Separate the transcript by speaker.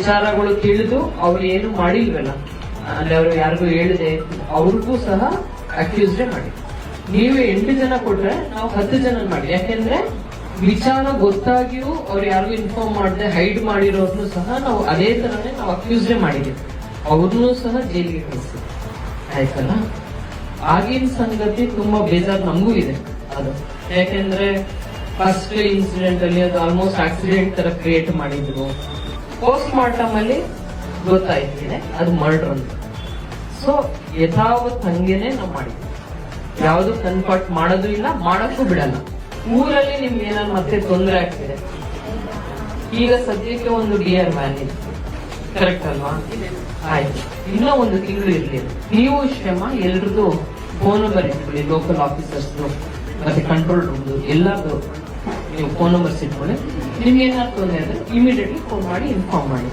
Speaker 1: ವಿಚಾರಗಳು ತಿಳಿದು ಅವ್ರು ಏನು ಮಾಡಿಲ್ವಲ್ಲ, ಅಂದ್ರೆ ಅವ್ರು ಯಾರಿಗೂ ಹೇಳಿದೆ ಅವ್ರಿಗೂ ಸಹ ಅಕ್ಯೂಸ್ಡೇ ಮಾಡಿ. ನೀವು 8 ಜನ ಕೊಟ್ರೆ ನಾವು 10 ಜನ ಮಾಡಿ. ಯಾಕೆಂದ್ರೆ ವಿಚಾರ ಗೊತ್ತಾಗಿಯೂ ಅವ್ರು ಯಾರಿಗೂ ಇನ್ಫಾರ್ಮ್ ಮಾಡದೆ ಹೈಡ್ ಮಾಡಿರೋರ್ನು ಸಹ ನಾವು ಅದೇ ತರನೇ ನಾವು ಅಕ್ಯೂಸ್ಡೇ ಮಾಡಿದ್ವಿ, ಅವ್ರನ್ನೂ ಸಹ ಜೈಲಿಗೆ ಕಳಿಸ್ತೀವಿ. ಆಯ್ತಲ್ಲ, ಆಗಿನ ಸಂಗತಿ ತುಂಬಾ ಬೇಜಾರು ನಮಗೂ ಇದೆ ಅದು. ಯಾಕೆಂದ್ರೆ ಫಸ್ಟ್ ಇನ್ಸಿಡೆಂಟ್ ಅಲ್ಲಿ ಅದು ಆಲ್ಮೋಸ್ಟ್ ಆಕ್ಸಿಡೆಂಟ್ ತರ ಕ್ರಿಯೇಟ್ ಮಾಡಿದ್ರು. ಪೋಸ್ಟ್ ಮಾರ್ಟಮ್ ಅಲ್ಲಿ ಗೊತ್ತಾಯ್ತಿದೆ ಅದು ಮರ್ಡರ್ ಅಂತ. ಸೊ ಯಥಾವತ್ ಹಂಗೇನೆ ನಾವು ಮಾಡಿದ್ವಿ, ಯಾವುದು ಕನ್ಫರ್ಟ್ ಮಾಡೋದು ಇಲ್ಲ, ಮಾಡಕ್ಕೂ ಬಿಡಲ್ಲ. ಊರಲ್ಲಿ ನಿಮ್ಗೆ ಏನಾದ್ರು ಮತ್ತೆ ತೊಂದರೆ ಆಗ್ತಿದೆ, ಈಗ ಸದ್ಯಕ್ಕೆ ಒಂದು ಡಿಆರ್ ವ್ಯಾನ್ ಇದೆ, ಕರೆಕ್ಟ್ ಅಲ್ವಾ? ಆಯ್ತು, ಇನ್ನೂ 1 ತಿಂಗಳು ಇರ್ಲಿ. ನೀವು ಶ್ರಮ ಎಲ್ರದ್ದು ಫೋನ್ ನಂಬರ್ ಇಟ್ಕೊಳ್ಳಿ, ಲೋಕಲ್ ಆಫೀಸರ್ಸ್ ಮತ್ತೆ ಕಂಟ್ರೋಲ್ ರೂಮ್ ಎಲ್ಲಾದ್ರು ನೀವು ಫೋನ್ ನಂಬರ್ಸ್ ಇಟ್ಕೊಳ್ಳಿ. ನಿಮ್ಗೆ ಏನಾದ್ರು ತೊಂದರೆ ಅಂದ್ರೆ ಇಮಿಡಿಯೇಟ್ಲಿ ಫೋನ್ ಮಾಡಿ ಇನ್ಫಾರ್ಮ್ ಮಾಡಿ.